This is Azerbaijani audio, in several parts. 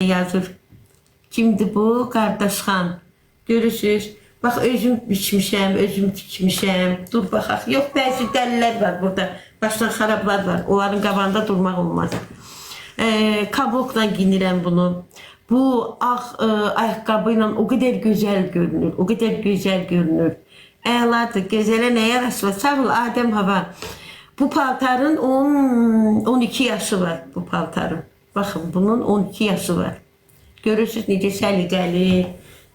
yazır. Kimdir bu? Qardaşxan. Görürsünüz. Bax, özüm biçmişəm, özüm tikmişəm. Dur baxaq. Yox, bəzi dəlilər var burada. Başdan xarablar var. Onların qabağında durmaq olmaz. Kablokla giyinirəm bunu. Bu ağ ayaqqabı ilə o qədər gözəl görünür. O qədər gözəl görünür. Əladır. Gözələ nə yarası var? Sağ ol Adəm Hava. Bu paltarın 12 yaşı var. Bu paltarın. Baxın, bunun 12 yaşı var. Görürsünüz necə səliqəli,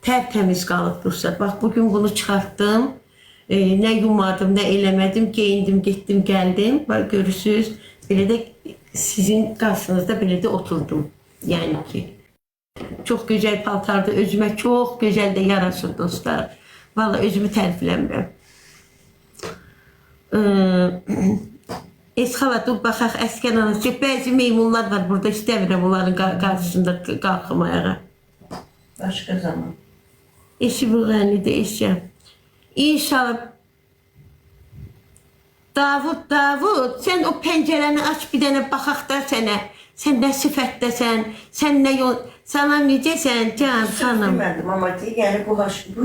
tərtəmiz qalıb dostlar. Bax, bugün bunu çıxartdım. Nə yumadım, nə eləmədim. Geyindim, getdim, gəldim. Bax, görürsünüz. Belə də sizin qarşınızda belə də oturdum. Yəni ki, çox gözəl paltardır. Özümə çox gözəl də yaraşır dostlar. Vallahi özümü tərifləmirəm. Esxala, dur baxaq, əskən anası. Bəzi meymunlar var burada, istəmirəm onların qarşısında qalxım ayağa. Başqa zaman. Eşi bu qənidir, eşəm. İnşallah. Davud, sən o pəncərəni aç, bir dənə baxaq da sənə. Sən nə sifətdəsən, sən nə yol... Salam, necəsən, can, xanım? Demədim, amma ki, yəni bu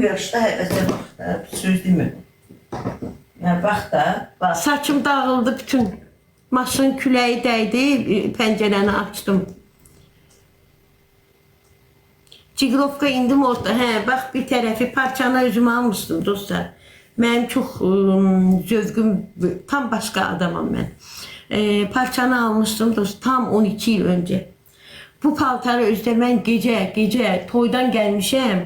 yaşda həvəsə bax da, söz demədim. Yəni, bax da, bax. Saçım dağıldı bütün. Maşın küləyi dəydi, pəncərəni açdım. Ciqrovka indim orada. Hə, bax bir tərəfi parçanı özümə almışdım dostlar. Mənim çox zövqüm, tam başqa adamam mən. Parçanı almışdım dost, tam 12 il öncə. Bu paltarı özdə mən gecə toydan gəlmişəm.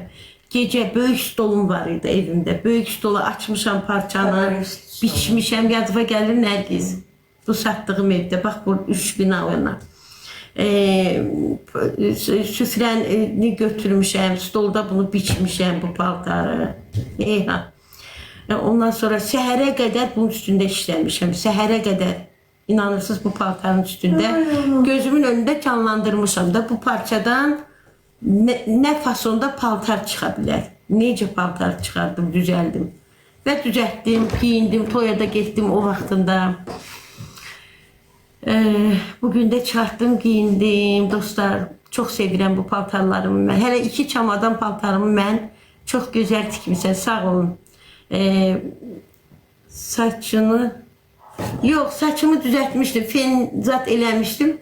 Gecə böyük stolum var idi evimdə. Böyük stolu açmışam parçanı, biçmişəm, yadıma gəlir Nərgiz. Bu satdığım evdə, bax bu 3 bina oyna. Süfrəni götürmüşəm, stolda bunu biçmişəm bu paltarı. Eyha. Ondan sonra səhərə qədər bunun üstündə işləmişəm, səhərə qədər. İnanırsınız bu paltarın üstündə. Gözümün önündə canlandırmışam da bu parçadan nə fasonda paltar çıxa bilər. Necə paltar çıxardım, düzəldim. Və düzəltdim, giyindim, toya da getdim o vaxtında. Bugün də çıxartdım, giyindim. Dostlar, çox sevirəm bu paltarlarımı mən. Hələ 2 çamadan paltarımı mən çox gözəl tikmişəm, sağ olun. Saçını... Yox, saçımı düzəltmişdim, fen zat eləmişdim.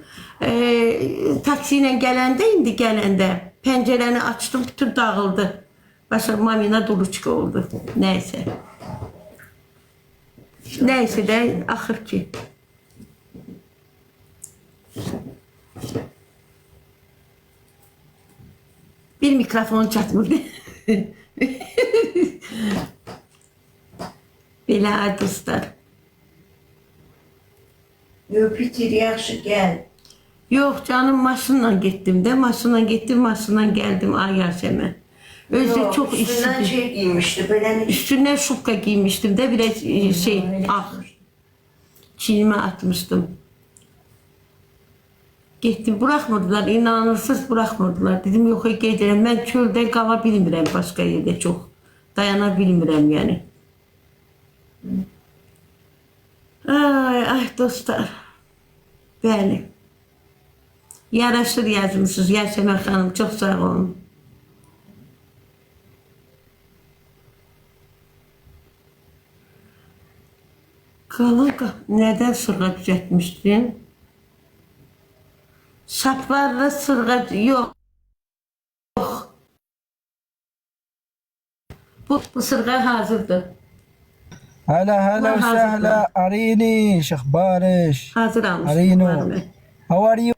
Taksi ilə gələndə, indi gələndə pəncərəni açdım, bütün dağıldı. Başa mamina duluçka oldu. Nəysə. Nəysə də, axır ki. Bir mikrofon çatmırdı. Belə dostlar. Yox, bitir, yaxşı, gəl. Yox, canım, maşınla getdim də. Maşınla getdim, maşınla gəldim Ayaşəmə. Özü çox istidir. Üstündən şey giymişdi, belə ne? Üstündən şubka giymişdim də, biraz şey, ağ. Çiynimə atmışdım. Getdim, buraxmırdılar, inanırsız buraxmırdılar. Dedim, yox, gedirəm, mən çöldə qala bilmirəm başqa yerdə çox. Dayana bilmirəm, yəni. Ay dostlar. Bəli. Yaraşır yazmışsınız. Yasemin xanım, çox sağ olun. Qalın, nədən sırğa düzətmişdim? Saplarla sırğa, yox. Bu sırğa hazırdır. هلا وسهلا أريني شخبارش Hazır almışım. أرينو How are you?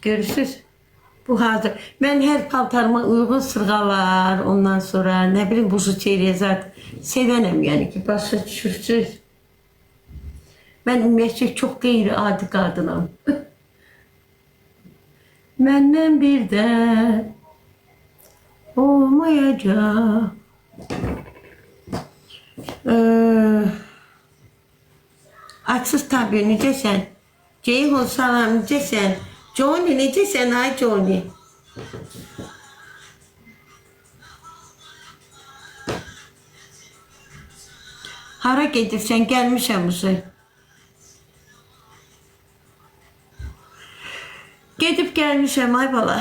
Görürsünüz. Bu hazır. Mən hər paltarıma uyğun sırğalar, ondan sonra nə bilim buzu çeyreyə zat sevənəm, yəni ki, başa düşürsünüz. Mən ümumiyyətcə çox qeyri-adi qadınam. Məndən bir də olmayacaq. Açsız tabi, necəsən? Ceyhun, salam, necəsən? Johnny, necəsən? Ay Johnny. Hara gedirsən? Gəlmişəm bu şey. Gedib gəlmişəm ay bala.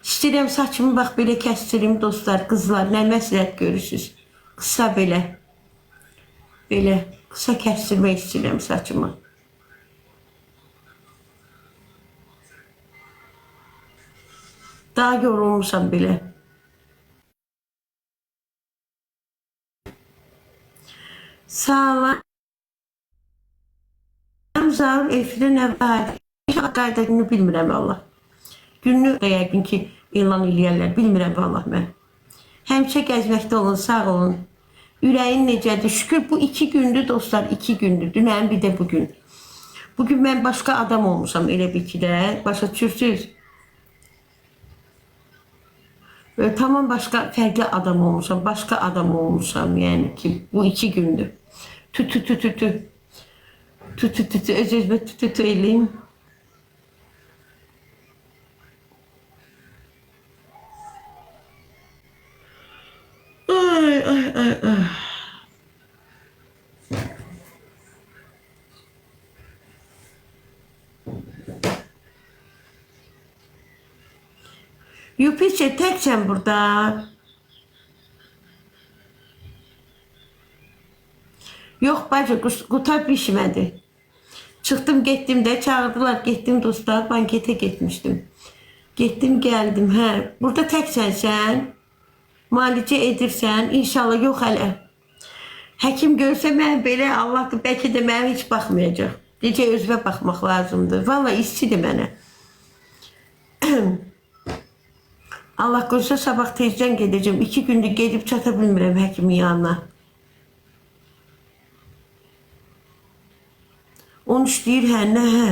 İstəyirəm saçımı bax belə kəstirim dostlar, qızlar. Nə məsləhət görürsünüz? Qısa belə. Belə qısa kəstirmək istəyirəm saçımı. Daha yorulmuşam belə. Sağ olun. Zaur efirə nə var? Qayda günü bilmirəm Allah. Gününü yəqin ki elan eləyərlər. Bilmirəm Allah mən. Həmişə gəzməkdə olun, sağ olun. Ürəyin necədir? Şükür bu 2 gündür dostlar, 2 gündür. Dünən bir də bugün. Bugün mən başqa adam olmuşam elə bir ki də. Başa düşürsünüz? Böyle tamam başqa fərqli adam olmuşam. Başqa adam olmuşam yəni ki bu 2 gündür. Tü. Öz-özümə tü eləyim. Ay. Yupiçe teksen burada. Yok bacı qutar pişmədi. Çıxdım getdim də çağırdılar getdim dostlar bankete getmişdim. Getdim geldim hə. Burada təksən sən. Müalicə edirsən. İnşallah yox hələ. Həkim görsə mən belə Allah bəlkə də mənə heç baxmayacaq. Necə özümə baxmaq lazımdır. Vallahi istidir mənə. Allah qoysa sabah tezdən gedəcəm. 2 gündür gedib çata bilmirəm həkimin yanına. 13 deyir hə nə hə.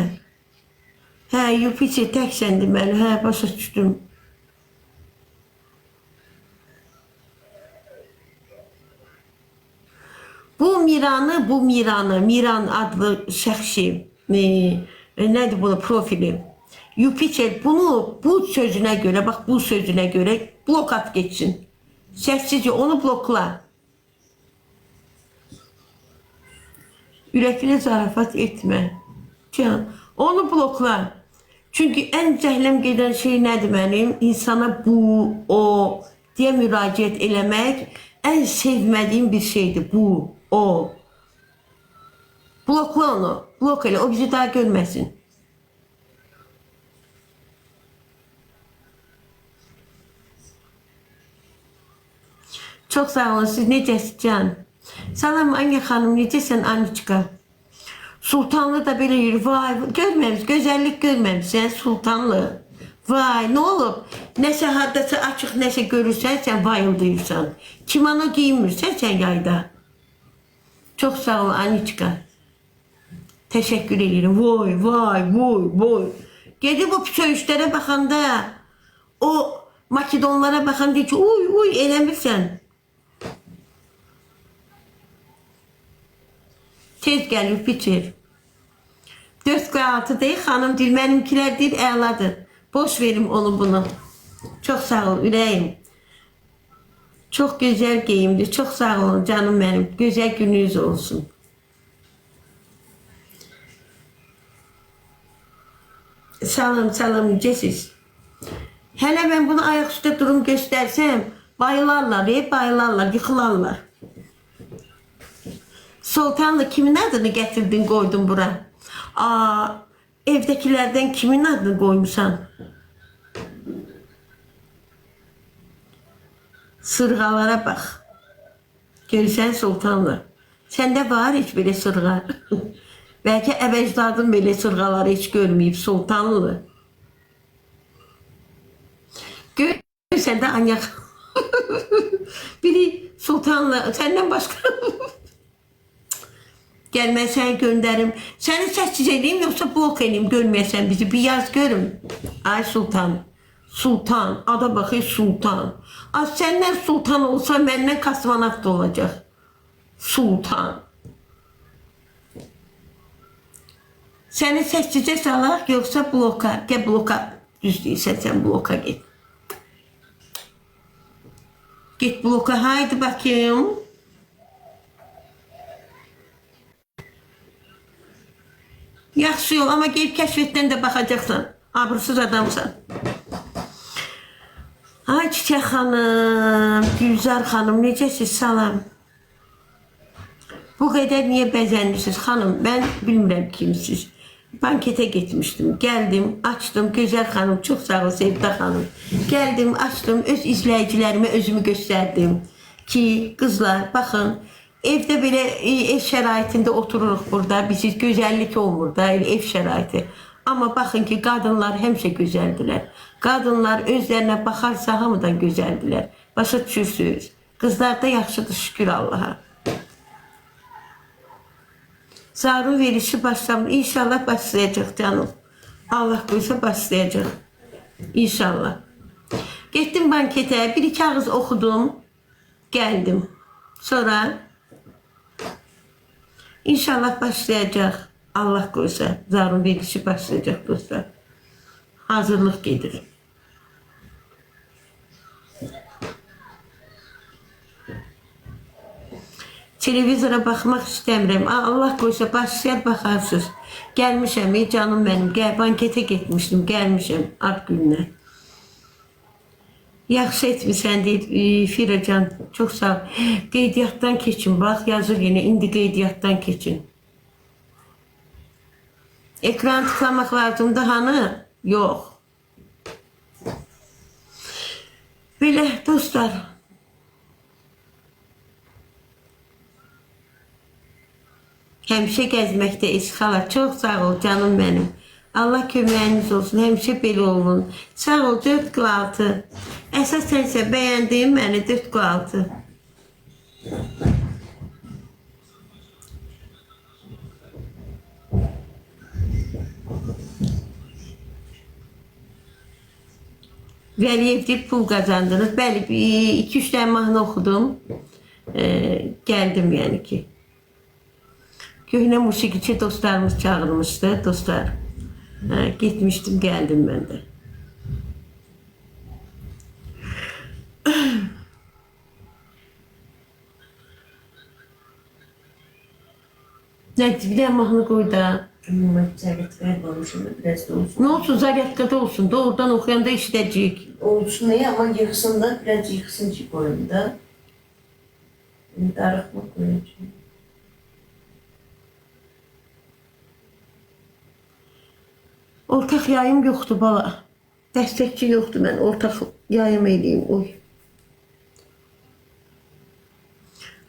Hə Yupiçe təksən deməli hə başa düşdüm. Bu Miran adlı şəxsi nədir bunu profili. Yupiçe bunu bu sözünə görə bax bu sözünə görə blokat geçsin. Səssizcə onu blokla. Ürəklə zarafat etmə. Can, onu blokla. Çünki ən cəhləm gedən şey nədir mənim? İnsana bu, o deyə müraciət eləmək ən sevmədiyim bir şeydir. Bu, o. Blokla onu. Blok elə. O bizi daha görməsin. Çok sağ olun. Siz necəsiz can? Salam Anya xanım, necəsən Aniçka? Sultanlı da belə yürü. Vay, görməmiş, gözəllik görməmişsən Sultanlı. Vay, nə olub? Nəsə haddasa açıq, nəsə görürsən, sən bayıldıyırsan. Kimono giyinmirsən sən yayda. Çok sağ ol Aniçka. Teşekkür ederim. Vay. Gedib o söyüşlərə baxanda, o Makedonlara baxanda deyir ki, uy, eləmirsən. Tez gəlir, bitir. 4-6 deyil, xanım deyil, mənimkilər deyil, əladır. Boş verim onu bunu. Çok sağ ol, ürəyim. Çok güzel giyimdi, çok sağ olun canım benim. Güzel gününüz olsun. Salam, necəsiz? Hələ mən bunu ayak üstə durum göstərsəm, bayılarlar, yıxılarlar. Sultanlı kimin adını gətirdin, qoydun bura? Evdəkilərdən kimin adını qoymuşsan? Sırğalara bax. Görsən Sultanlı. Səndə var heç belə sırğa. Bəlkə əvəcdadın belə sırğaları heç görməyib Sultanlı. Görsən də anyak. Biri Sultanlı, səndən başqa. Gəl mən səni göndərim. Səni səssiz edeyim yoxsa blok edeyim görməyəsən bizi. Bir yaz görüm. Ay Sultan. Sultan. Ada baxır Sultan. Az səndən Sultan olsa məndən kosmonavt da olacaq. Sultan. Səni səssizə salaq yoxsa bloka. Gəl bloka. Düz deyirsən sən bloka get. Get bloka haydi bakayım. Yaxşı yol, amma gelib kəşfətdən də baxacaqsan. Abırsız adamsan. Ay Çiçək xanım, Gülzar xanım, necəsiz? Salam. Bu qədər niyə bəzənlirsiniz? Xanım, mən bilmirəm kimsiz. Bankete getmişdim, geldim, açdım. Gözəl xanım, çox sağ ol Sevda xanım. Geldim, açdım, öz izləyicilərimə özümü göstərdim. Ki, qızlar, baxın, evdə belə ev şəraitində otururuq burada. Bizi gözəllik olmur da, ev şəraiti. Amma baxın ki, qadınlar həmişə gözəldilər. Qadınlar özlərinə baxarsa hamıdan gözəldilər. Başa düşürsünüz. Qızlar da yaxşıdır, şükür Allaha. Zarun verişi başlamış. İnşallah başlayacaq canım. Allah qoysa başlayacaq. İnşallah. Getdim bankete, bir iki ağız oxudum. Geldim. Sonra inşallah başlayacaq. Allah qoysa zarun verişi başlayacaq dostlar. Hazırlıq gedir. Televizora baxmaq istəmirəm. Allah qoysa başlayar baxarsınız. Gəlmişəm, canım mənim. Bankete getmişdim, gəlmişəm ad gününə. Yaxşı etmişsən deyir Firacan. Çox sağ ol. Qeydiyyatdan keçin. Bax yazır yenə. İndi qeydiyyatdan keçin. Ekran tıklamaq lazımdır hanı? Yox. Belə dostlar. Həmişə gəzməkdə İsxala. Çox sağ ol canım mənim. Allah köməyiniz olsun. Həmişə belə olun. Sağ ol 4-6. Əsas sənsə bəyəndiyin məni 4-6. Vəliyevdir pul qazandınız. Bəli, 2-3 dənə mahnı oxudum. Gəldim yəni ki. Köhnə musiqiçi dostlarımız çağırmışdı, dostlar. Gitmişdim, geldim ben de. Bir de mahnı koy da. Zaryadkaya olmuşum, biraz da olsun. Ne olsun, Zaryadka'da olsun. Doğrudan okuyanda işleyecek. Olsun ne ama yıksın da, biraz yıksın ki koyun da. Darıkma koyacağım. Ortaq yayım yoxdur bala. Dəstəkçi yoxdur, mən ortaq yayım eləyim. Oy.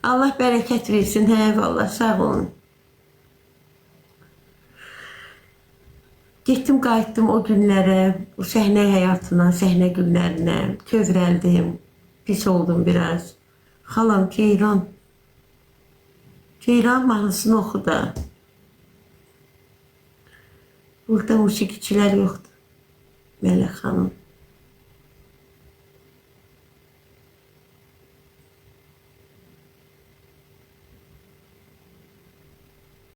Allah bərəkət versin, hə vallah, sağ olun. Getdim, qayıtdım o günlərə, o səhnə həyatına, səhnə günlərinə, kövrəldim, pis oldum biraz. Xalam, Ceyran. Ceyran mahnısını oxu da. Burada musiqiçilər yoxdur. Mələk xanım.